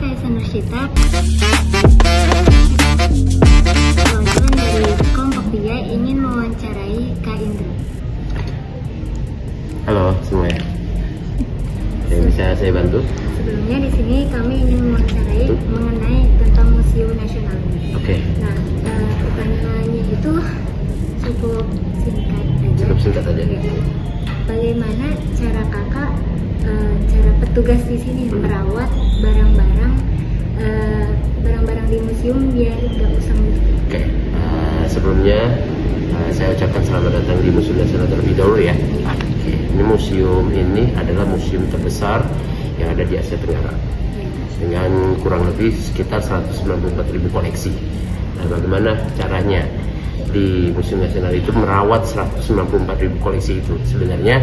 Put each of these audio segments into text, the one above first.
saya Sanursyita. Perwakilan dari Kompokpia ingin mewawancarai Kak Indra. Halo semuanya. Yang bisa saya bantu? Sebelumnya di sini kami ingin mewawancarai mengenai tentang Museum Nasional. Oke. Nah, pertanyaannya itu cukup singkat aja. Cukup singkat aja. Ya. Bagaimana cara kakak, cara petugas di sini merawat barang-barang di museum biar nggak usang gitu? Oke. Sebelumnya saya ucapkan selamat datang di Museum Nasional terlebih dahulu ya. Oke. Ini museum ini adalah museum terbesar yang ada di Asia Tenggara dengan kurang lebih sekitar 194.000 koleksi. Nah, bagaimana caranya di Museum Nasional itu merawat 194.000 koleksi itu? Sebenarnya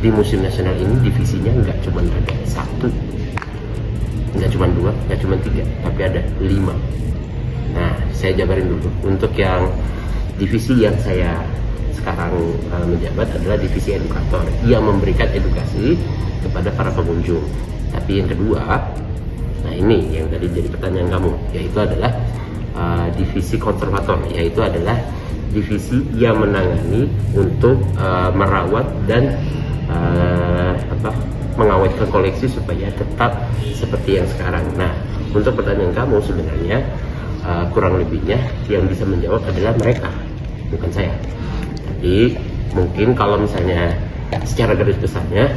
di Museum Nasional ini divisinya nggak cuma ada satu, nggak cuma dua, nggak cuma tiga, tapi ada 5. Nah, saya jabarin dulu. Untuk yang divisi yang saya sekarang menjabat adalah divisi edukator yang memberikan edukasi kepada para pengunjung. Tapi yang kedua, nah ini yang tadi jadi pertanyaan kamu, yaitu adalah divisi konservator, yaitu adalah divisi yang menangani untuk merawat dan mengawetkan koleksi supaya tetap seperti yang sekarang. Nah, untuk pertanyaan kamu sebenarnya kurang lebihnya yang bisa menjawab adalah mereka, bukan saya. Jadi mungkin kalau misalnya secara garis besarnya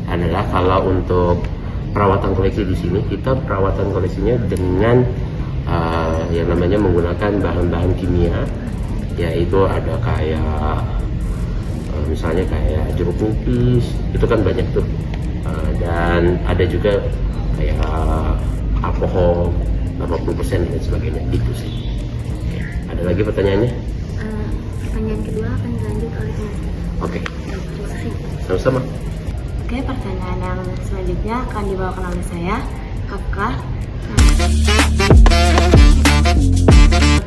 adalah kalau untuk perawatan koleksi di sini, kita perawatan koleksinya dengan yang namanya menggunakan bahan-bahan kimia, yaitu ada kayak misalnya kayak jeruk nipis, itu kan banyak tuh, dan ada juga kayak alkohol 80% dan sebagainya, itu sih. Ada lagi pertanyaannya? Pertanyaan kedua akan dilanjut oleh Mas. Oke. Sama-sama. Oke, pertanyaan yang selanjutnya akan dibawakan oleh saya, Kakak.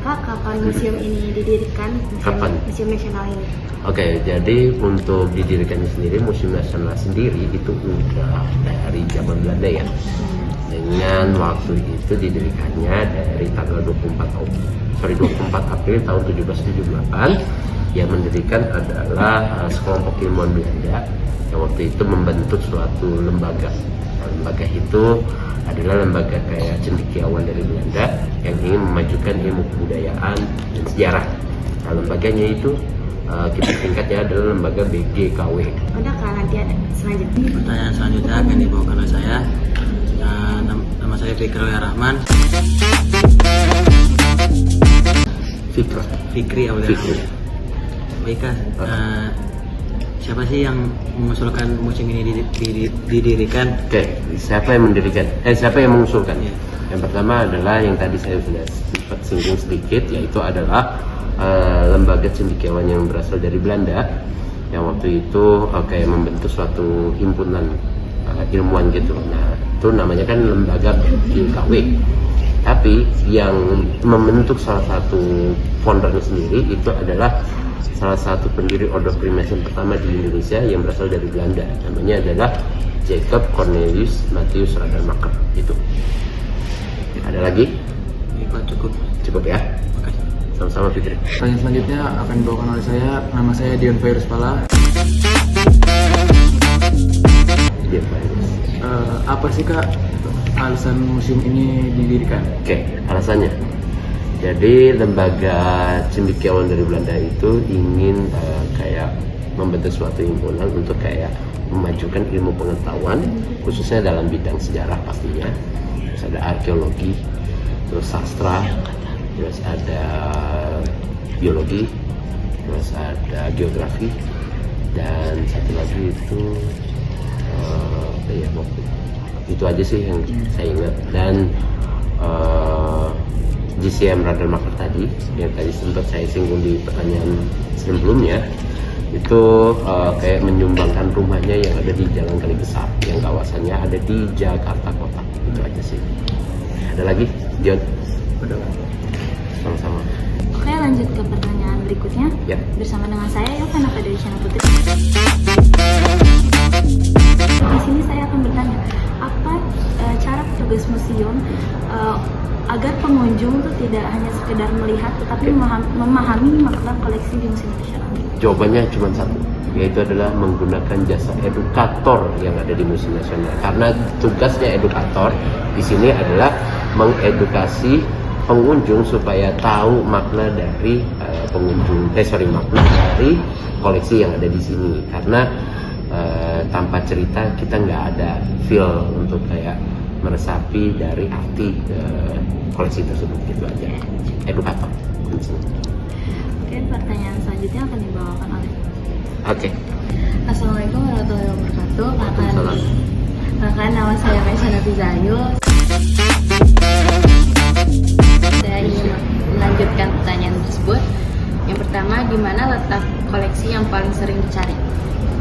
Kakak, kapan museum ini didirikan? Kapan? Museum Nasional ini. Oke, jadi untuk didirikannya sendiri, Museum Nasional sendiri itu udah dari zaman Belanda ya. Dengan waktu itu didirikannya dari tanggal 24 April tahun 1778. Yang mendirikan adalah sekelompok ilmuwan Belanda yang waktu itu membentuk suatu lembaga. Nah, lembaga itu adalah lembaga kayak cendekiawan dari Belanda yang ingin memajukan ilmu kebudayaan dan sejarah. Nah, lembaganya itu kita singkatnya adalah lembaga BGKW. Udah Kak, nanti ada selanjutnya. Pertanyaan selanjutnya akan dibawakan oleh saya. Nama saya Fikri Rahman. Fikri Aulia. Baik Kak, siapa sih yang mengusulkan museum ini didirikan? Oke, siapa yang mendirikan? Siapa yang mengusulkan? Ya. Yang pertama adalah yang tadi saya sudah singgung sedikit, yaitu adalah lembaga cendekiawan yang berasal dari Belanda yang waktu itu kayak membentuk suatu himpunan ilmuwan gitu. Nah, itu namanya kan lembaga BGKW. Tapi yang membentuk salah satu foundernya sendiri itu adalah salah satu pendiri Ordo Freemason pertama di Indonesia yang berasal dari Belanda. Namanya adalah Jacob Cornelius Matthias Radermacher. Itu. Ada lagi? Iya Pak, cukup. Cukup ya. Makasih. Sama-sama Fitri. Pertanyaan selanjutnya akan dibawakan oleh saya. Nama saya Dion Virus Pala. Dia Virus. Apa sih Kak alasan museum ini didirikan? Oke, alasannya. Jadi lembaga cendekiawan dari Belanda itu ingin kayak membentuk suatu himpunan untuk kayak memajukan ilmu pengetahuan khususnya dalam bidang sejarah pastinya. Terus ada arkeologi, terus sastra, terus ada biologi, terus ada geografi, dan satu lagi itu itu aja sih yang saya ingat. Dan GCM Radermacher tadi yang tadi sempat saya singgung di pertanyaan sebelumnya itu kayak menyumbangkan rumahnya yang ada di Jalan Kali Besar yang kawasannya ada di Jakarta Kota. Itu aja sih. Ada lagi, John? Udah. Sama-sama. Oke, lanjut ke pertanyaan berikutnya. Ya. Bersama dengan saya, Yofanaka dari Channel Putri. Di sini saya akan bertanya, apa apa cara petugas museum agar pengunjung tuh tidak hanya sekedar melihat tetapi memahami makna koleksi di Museum Nasional? Jawabannya cuma satu, yaitu adalah menggunakan jasa edukator yang ada di Museum Nasional. Karena tugasnya edukator di sini adalah mengedukasi pengunjung supaya tahu makna dari makna dari koleksi yang ada di sini. Karena tanpa cerita kita nggak ada feel untuk kayak meresapi dari arti koleksi tersebut, gitu aja. Edukator. Oke, pertanyaan selanjutnya akan dibawakan oleh Oke. Assalamualaikum warahmatullahi wabarakatuh. Waalaikumsalam. Kakak, nama saya Maisha Nafizahul. Saya ingin melanjutkan pertanyaan tersebut. Yang pertama, di mana letak koleksi yang paling sering dicari?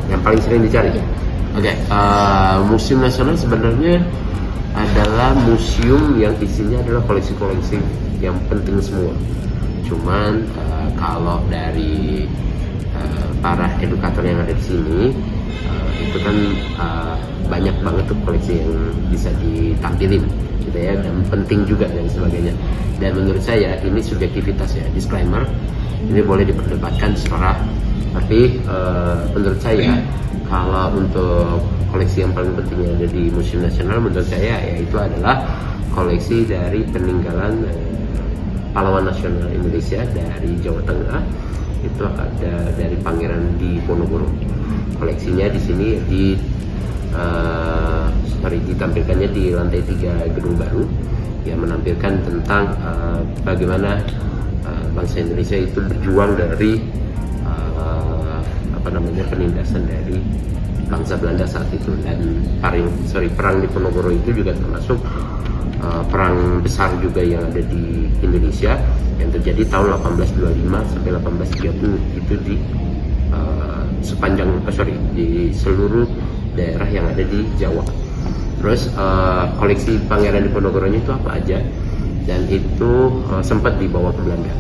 Yang paling sering dicari? Iya. Oke. Museum Nasional sebenarnya adalah museum yang isinya adalah koleksi-koleksi yang penting semua. Cuman kalau dari para edukator yang ada di sini itu kan banyak banget tuh koleksi yang bisa ditampilin gitu ya, dan penting juga dan sebagainya. Dan menurut saya ini subjektivitas ya, disclaimer, ini boleh diperdebatkan secara, tapi menurut saya kalau untuk koleksi yang paling penting yang ada di Museum Nasional menurut saya yaitu adalah koleksi dari peninggalan pahlawan nasional Indonesia dari Jawa Tengah. Itu ada dari Pangeran Diponegoro. Koleksinya di sini ditampilkannya di lantai 3 gedung baru yang menampilkan tentang bagaimana bangsa Indonesia itu berjuang dari penindasan dari bangsa Belanda saat itu. Dan perang Diponegoro itu juga termasuk perang besar juga yang ada di Indonesia yang terjadi tahun 1825 sampai 1830 itu di di seluruh daerah yang ada di Jawa. Terus koleksi Pangeran Diponegoro itu apa aja, dan itu sempat dibawa ke Belanda.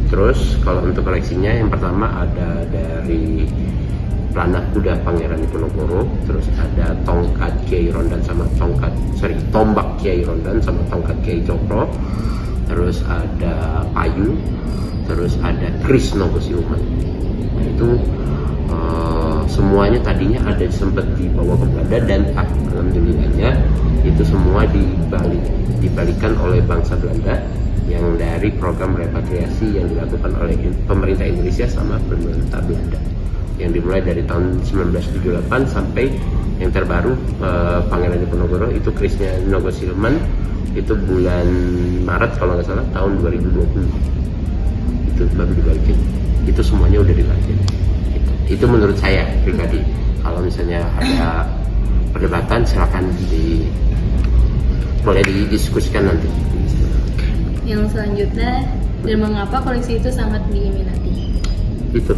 Terus kalau untuk koleksinya yang pertama ada dari pelana kuda Pangeran Diponegoro, terus ada tongkat Kiai Rondan sama tombak Kiai Rondan sama tongkat Kiai Cokro, terus ada payu, terus ada keris Nogosiuman. Nah, itu semuanya tadinya ada sempat dibawa ke Belanda, dan alhamdulillahnya itu semua dibalikan oleh bangsa Belanda yang dari program repatriasi yang dilakukan oleh pemerintah Indonesia sama pemerintah Belanda, yang dimulai dari tahun 1978 sampai yang terbaru Pangeran Diponegoro itu kerisnya Nogosiuman itu bulan Maret kalau nggak salah tahun 2020 itu baru dibalikin. Itu semuanya udah dibalikin. Itu menurut saya pribadi. Kalau misalnya ada perdebatan silakan boleh didiskusikan nanti. Yang selanjutnya, dan mengapa koleksi itu sangat diminati? Itu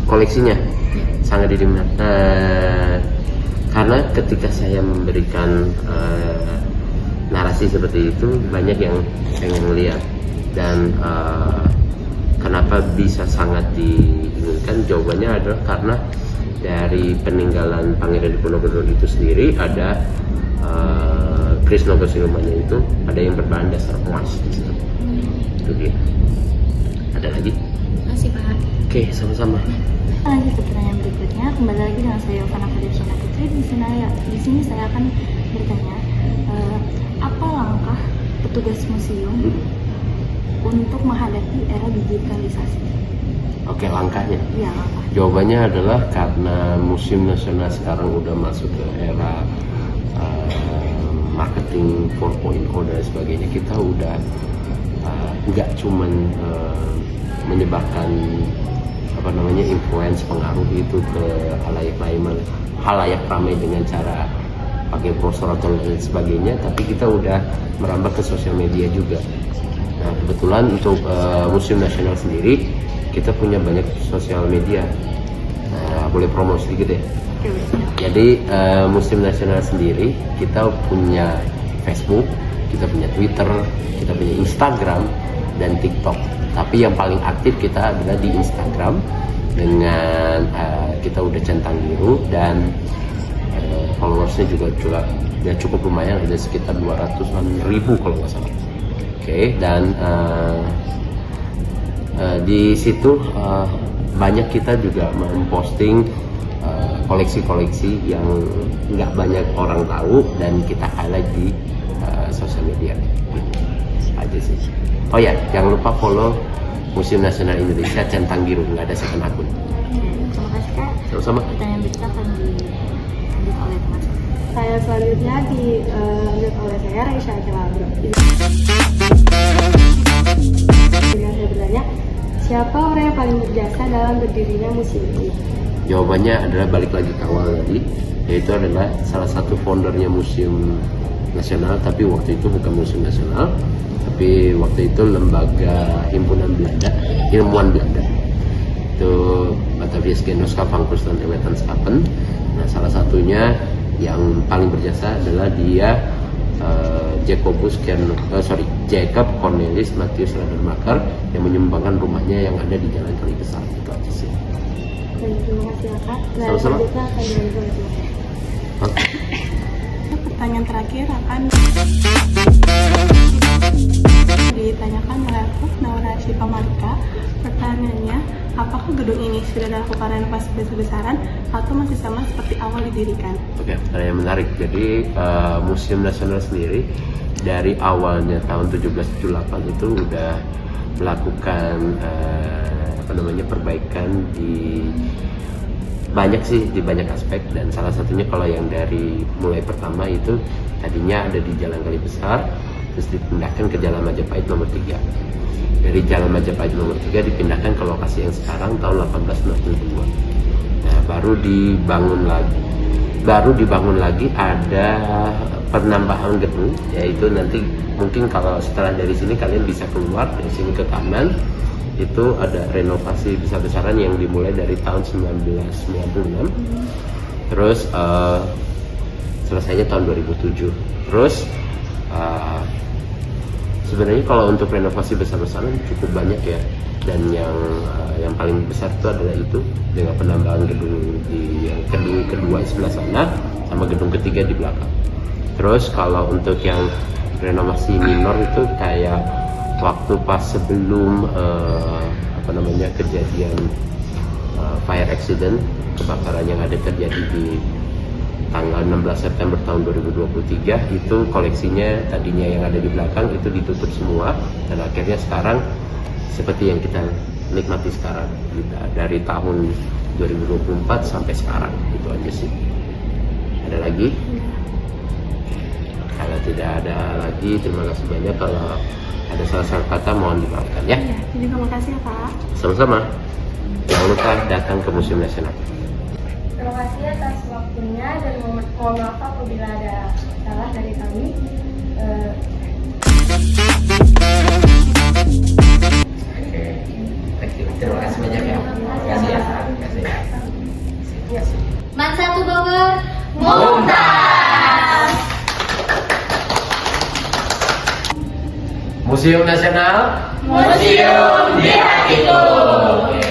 koleksinya sangat diminati karena ketika saya memberikan narasi seperti itu banyak yang pengen melihat. Dan kenapa bisa sangat diinginkan, jawabannya adalah karena dari peninggalan Pangeran Diponegoro itu sendiri ada keris Nogosiumannya itu ada yang berbahan dasar emas di situ. Itu dia. Ada lagi? Masih Pak. Oke, sama-sama. Lanjut ke pertanyaan berikutnya. Kembali lagi dengan saya Yovana Fadilsyah Putri. Di sini saya akan bertanya, apa langkah petugas museum untuk menghadapi era digitalisasi? Oke, langkahnya. Iya, langkah. Jawabannya adalah karena Museum Nasional sekarang udah masuk ke era marketing 4.0 dan sebagainya. Kita udah nggak cuman menyebarkan influence pengaruh itu ke halayak ramai dengan cara pakai brosur atau lain sebagainya, tapi kita udah merambah ke sosial media juga. Nah, kebetulan untuk Museum Nasional sendiri kita punya banyak sosial media. Boleh promo sedikit ya. Jadi Museum Nasional sendiri kita punya Facebook, kita punya Twitter, kita punya Instagram dan TikTok. Tapi yang paling aktif kita adalah di Instagram dengan kita udah centang biru, dan followersnya juga udah cukup lumayan, ada sekitar 200-an ribu kalau nggak salah. Oke, dan di situ banyak kita juga memposting koleksi-koleksi yang nggak banyak orang tahu dan kita highlight di sosial media. Aja sih. Oh ya, jangan lupa follow Museum Nasional Indonesia Centang Biru, nggak ada second akun. Terima kasih Kak. Sama-sama. Pertanyaan berikutnya akan dilanjut oleh teman saya. Saya selanjutnya dilanjut oleh saya Raisya Celabro. Dengan saya bertanya, siapa orang yang paling berjasa dalam berdirinya museum ini? Jawabannya adalah balik lagi ke awal tadi, yaitu adalah salah satu foundernya Museum Nasional, tapi waktu itu bukan Museum Nasional, tapi waktu itu lembaga himpunan Belanda, ilmuwan Belanda. Itu Batavius Genootschap van Wetenschappen. Nah, salah satunya yang paling berjasa adalah dia Jacob Cornelis Matthias Radermacher yang menyumbangkan rumahnya yang ada di Jalan Kali Besar. Itu aja sih. Terima kasih ya Kak. Nah, Sama-sama. selanjutnya akan dilanjut oleh teman saya. Oke. Pertanyaan terakhir akan ditanyakan oleh aku, Naura Syifa Marika. Pertanyaannya, apakah gedung ini sudah dilakukan renovasi besar-besaran atau masih sama seperti awal didirikan? Oke, pertanyaan menarik. Jadi Museum Nasional sendiri dari awalnya tahun 1778 itu udah melakukan perbaikan di banyak aspek, dan salah satunya kalau yang dari mulai pertama itu tadinya ada di Jalan Kali Besar, terus dipindahkan ke Jalan Majapahit nomor 3. Dari Jalan Majapahit nomor 3 dipindahkan ke lokasi yang sekarang tahun 1862. Nah, baru dibangun lagi ada penambahan gedung, yaitu nanti mungkin kalau setelah dari sini kalian bisa keluar dari sini ke kanan, itu ada renovasi besar-besaran yang dimulai dari tahun 1996, terus selesainya tahun 2007. Terus sebenarnya kalau untuk renovasi besar-besaran cukup banyak ya, dan yang paling besar itu adalah itu dengan penambahan gedung di gedung kedua sebelah sana sama gedung ketiga di belakang. Terus kalau untuk yang renovasi minor itu kayak waktu pas sebelum kejadian fire accident, kebakaran yang ada terjadi di tanggal 16 September tahun 2023, itu koleksinya tadinya yang ada di belakang itu ditutup semua, dan akhirnya sekarang seperti yang kita nikmati sekarang dari tahun 2024 sampai sekarang. Itu aja sih. Ada lagi? Kalau tidak ada lagi, terima kasih banyak. Kalau ada salah-salah kata mohon dimaafkan ya. Ya, terima kasih ya Kak. Sama-sama. Jangan lupa datang ke Museum Nasional. Terima kasih atas waktunya dan mohon maaf apabila ada salah dari kami. Oke. Terima kasih banyak ya. Terima kasih ya. Terima kasih. Man 1 Bogor, Mumtaz. Museum Nasional. Museum di hatiku. Oke.